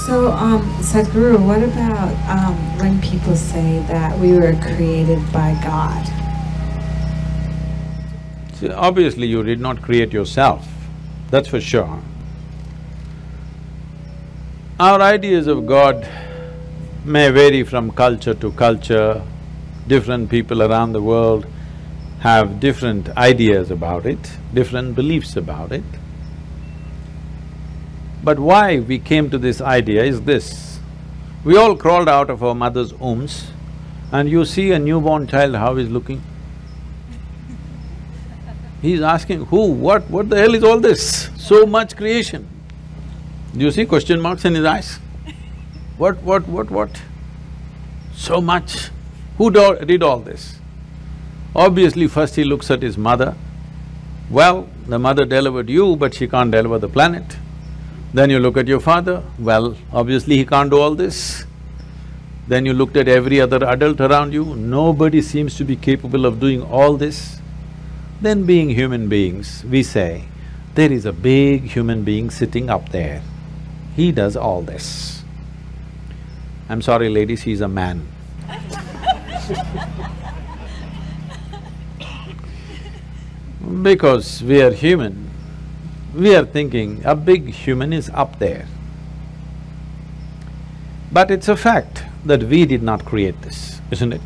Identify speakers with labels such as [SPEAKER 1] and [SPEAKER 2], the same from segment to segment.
[SPEAKER 1] So, Sadhguru, what about when people say that we were created by God?
[SPEAKER 2] See, obviously you did not create yourself, that's for sure. Our ideas of God may vary from culture to culture. Different people around the world have different ideas about it, different beliefs about it. But why we came to this idea is this: we all crawled out of our mother's wombs and you see a newborn child how he's looking. He's asking, who, what the hell is all this? So much creation. Do you see question marks in his eyes? What? So much. Who did all this? Obviously first he looks at his mother. Well, the mother delivered you, but she can't deliver the planet. Then you look at your father, well, obviously he can't do all this. Then you looked at every other adult around you, nobody seems to be capable of doing all this. Then being human beings, we say, there is a big human being sitting up there. He does all this. I'm sorry ladies, he's a man. Because we are human, we are thinking a big human is up there. But it's a fact that we did not create this, isn't it?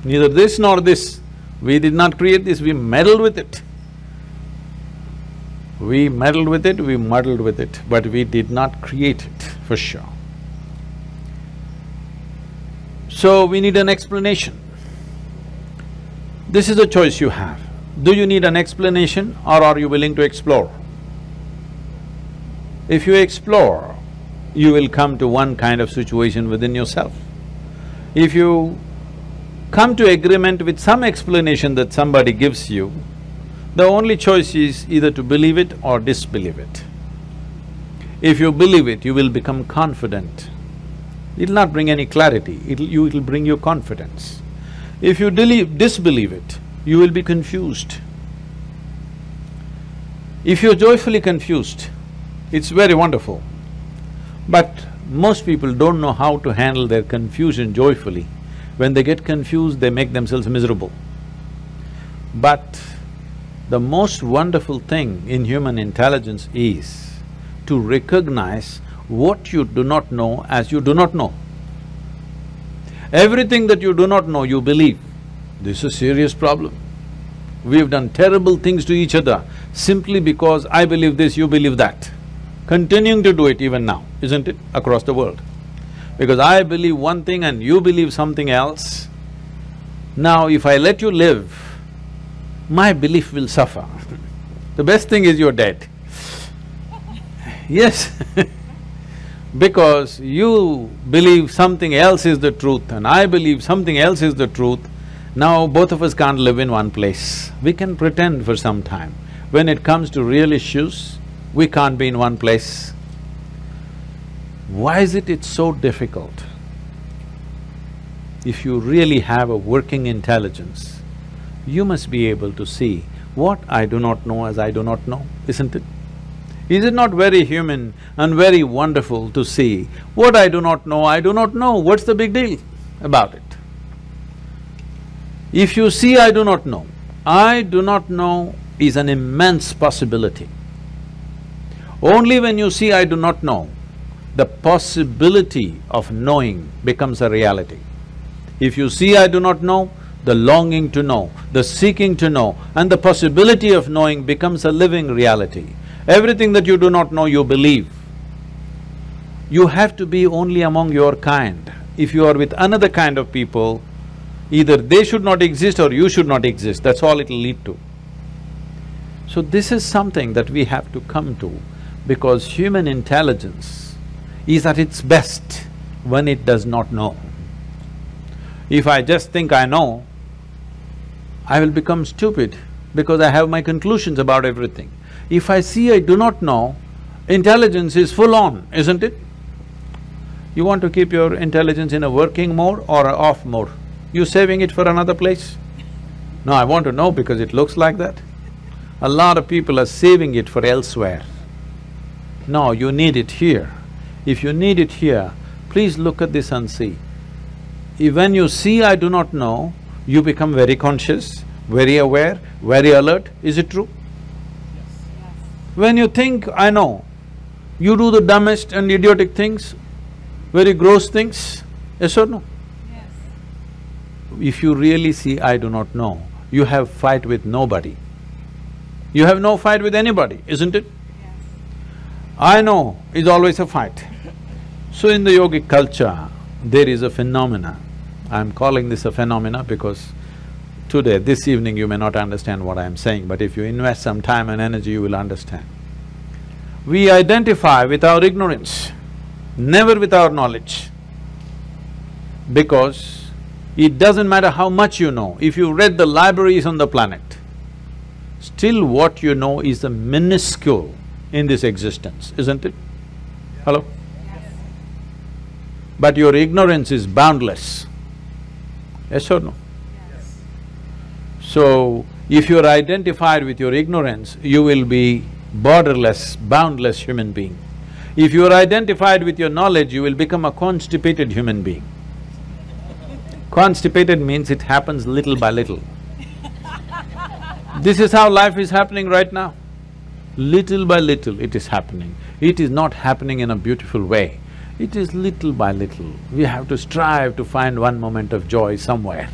[SPEAKER 2] Neither this nor this. We did not create this, we meddled with it. We meddled with it, we muddled with it, but we did not create it, for sure. So we need an explanation. This is a choice you have. Do you need an explanation or are you willing to explore? If you explore, you will come to one kind of situation within yourself. If you come to agreement with some explanation that somebody gives you, the only choice is either to believe it or disbelieve it. If you believe it, you will become confident. It'll not bring any clarity, it'll bring you confidence. If you disbelieve it, you will be confused. If you're joyfully confused, it's very wonderful. But most people don't know how to handle their confusion joyfully. When they get confused, they make themselves miserable. But the most wonderful thing in human intelligence is to recognize what you do not know as you do not know. Everything that you do not know, you believe. This is a serious problem. We've done terrible things to each other simply because I believe this, you believe that. Continuing to do it even now, isn't it, across the world? Because I believe one thing and you believe something else. Now if I let you live, my belief will suffer. The best thing is you're dead. Yes because you believe something else is the truth and I believe something else is the truth, now both of us can't live in one place. We can pretend for some time. When it comes to real issues, we can't be in one place. Why is it's so difficult? If you really have a working intelligence, you must be able to see what I do not know as I do not know, isn't it? Is it not very human and very wonderful to see what I do not know, what's the big deal about it? If you see I do not know is an immense possibility. Only when you see I do not know, the possibility of knowing becomes a reality. If you see I do not know, the longing to know, the seeking to know and the possibility of knowing becomes a living reality. Everything that you do not know, you believe. You have to be only among your kind. If you are with another kind of people, either they should not exist or you should not exist, that's all it'll lead to. So this is something that we have to come to, because human intelligence is at its best when it does not know. If I just think I know, I will become stupid because I have my conclusions about everything. If I see I do not know, intelligence is full on, isn't it? You want to keep your intelligence in a working mode or a off mode? You saving it for another place? No, I want to know because it looks like that. A lot of people are saving it for elsewhere. No, you need it here. If you need it here, please look at this and see. When you see I do not know, you become very conscious, very aware, very alert. Is it true?
[SPEAKER 3] Yes.
[SPEAKER 2] When you think I know, you do the dumbest and idiotic things, very gross things. Yes or no?
[SPEAKER 1] Yes.
[SPEAKER 2] If you really see I do not know, you have fight with nobody. You have no fight with anybody, isn't it?
[SPEAKER 1] Yes.
[SPEAKER 2] I know is always a fight. So in the yogic culture, there is a phenomena. I'm calling this a phenomena because today, this evening, you may not understand what I'm saying, but if you invest some time and energy, you will understand. We identify with our ignorance, never with our knowledge. Because it doesn't matter how much you know, if you read the libraries on the planet, still what you know is a minuscule in this existence, isn't it? Hello?
[SPEAKER 1] Yes.
[SPEAKER 2] But your ignorance is boundless. Yes or no?
[SPEAKER 3] Yes.
[SPEAKER 2] So, if you're identified with your ignorance, you will be borderless, boundless human being. If you're identified with your knowledge, you will become a constipated human being. Constipated means it happens little by little. This is how life is happening right now. Little by little it is happening. It is not happening in a beautiful way. It is little by little. We have to strive to find one moment of joy somewhere.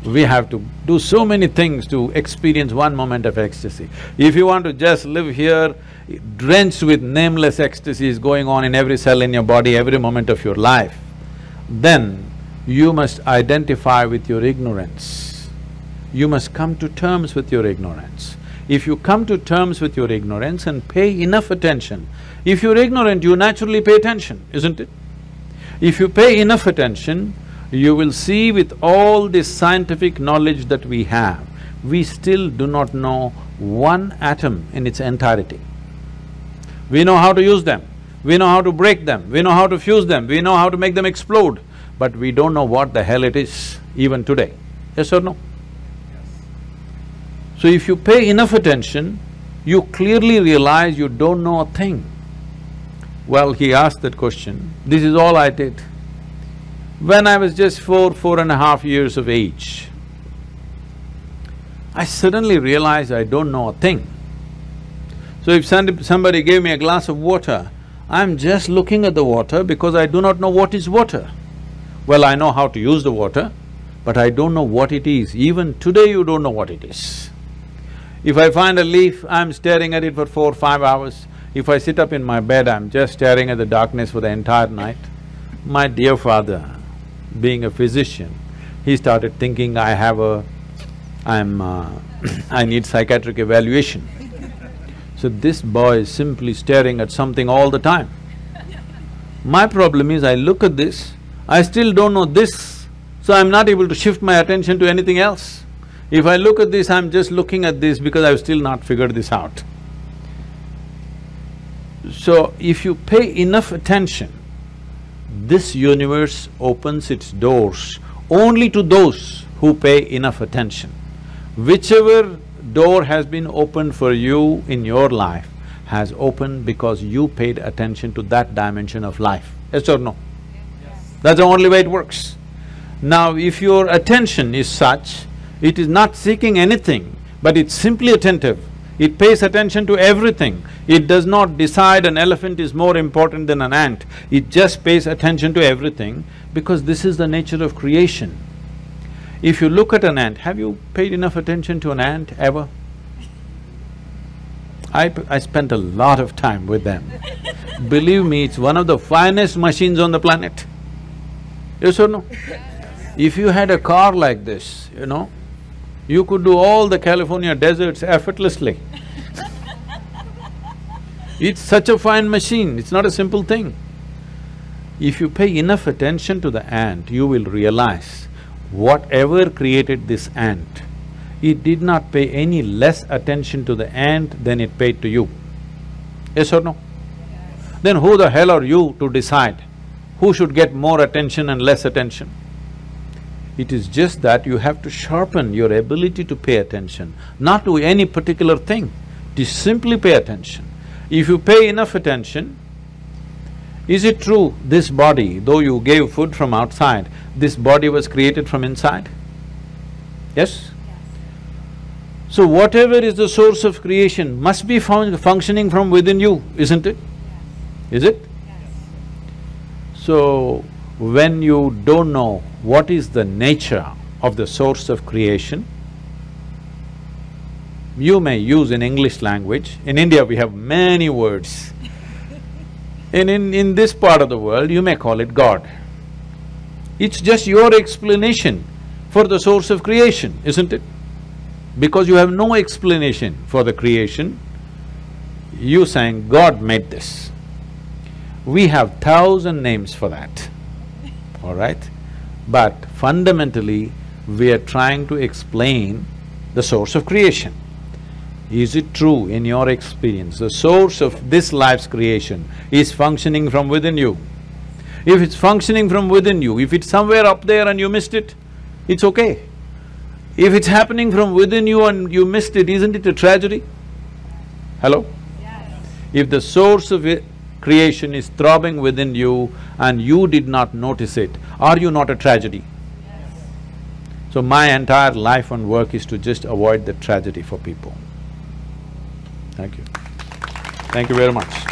[SPEAKER 2] We have to do so many things to experience one moment of ecstasy. If you want to just live here, drenched with nameless ecstasies going on in every cell in your body, every moment of your life, then you must identify with your ignorance. You must come to terms with your ignorance. If you come to terms with your ignorance and pay enough attention, if you're ignorant, you naturally pay attention, isn't it? If you pay enough attention, you will see with all this scientific knowledge that we have, we still do not know one atom in its entirety. We know how to use them, we know how to break them, we know how to fuse them, we know how to make them explode, but we don't know what the hell it is, even today. Yes or no? So if you pay enough attention, you clearly realize you don't know a thing. Well, he asked that question, this is all I did. When I was just 4.5 years of age, I suddenly realized I don't know a thing. So if somebody gave me a glass of water, I'm just looking at the water because I do not know what is water. Well, I know how to use the water, but I don't know what it is. Even today you don't know what it is. If I find a leaf, I'm staring at it for 4-5 hours. If I sit up in my bed, I'm just staring at the darkness for the entire night. My dear father, being a physician, he started thinking I need psychiatric evaluation. So this boy is simply staring at something all the time. My problem is I look at this, I still don't know this, so I'm not able to shift my attention to anything else. If I look at this, I'm just looking at this because I've still not figured this out. So if you pay enough attention, this universe opens its doors only to those who pay enough attention. Whichever door has been opened for you in your life has opened because you paid attention to that dimension of life. Yes or no?
[SPEAKER 3] Yes.
[SPEAKER 2] That's the only way it works. Now, if your attention is such, it is not seeking anything, but it's simply attentive. It pays attention to everything. It does not decide an elephant is more important than an ant. It just pays attention to everything because this is the nature of creation. If you look at an ant, have you paid enough attention to an ant ever? I spent a lot of time with them. Believe me, it's one of the finest machines on the planet. Yes or no? If you had a car like this, you know, you could do all the California deserts effortlessly. It's such a fine machine, it's not a simple thing. If you pay enough attention to the ant, you will realize whatever created this ant, it did not pay any less attention to the ant than it paid to you. Yes or no?
[SPEAKER 1] Yes.
[SPEAKER 2] Then who the hell are you to decide who should get more attention and less attention? It is just that you have to sharpen your ability to pay attention, not to any particular thing, to simply pay attention. If you pay enough attention, Is it true this body, though you gave food from outside, this body was created from inside? Yes? So whatever is the source of creation must be functioning from within you, isn't it? Is it? So, when you don't know what is the nature of the source of creation, you may use in English language. In India we have many words. In this part of the world you may call it God. It's just your explanation for the source of creation, isn't it? Because you have no explanation for the creation, you saying, God made this. We have 1,000 names for that, all right? But fundamentally, we are trying to explain the source of creation. Is it true in your experience, the source of this life's creation is functioning from within you? If it's functioning from within you, if it's somewhere up there and you missed it, it's okay. If it's happening from within you and you missed it, isn't it a tragedy? Hello?
[SPEAKER 1] Yes.
[SPEAKER 2] If the source of creation is throbbing within you and you did not notice it, are you not a tragedy?
[SPEAKER 1] Yes.
[SPEAKER 2] So my entire life and work is to just avoid the tragedy for people. Thank you. Thank you very much.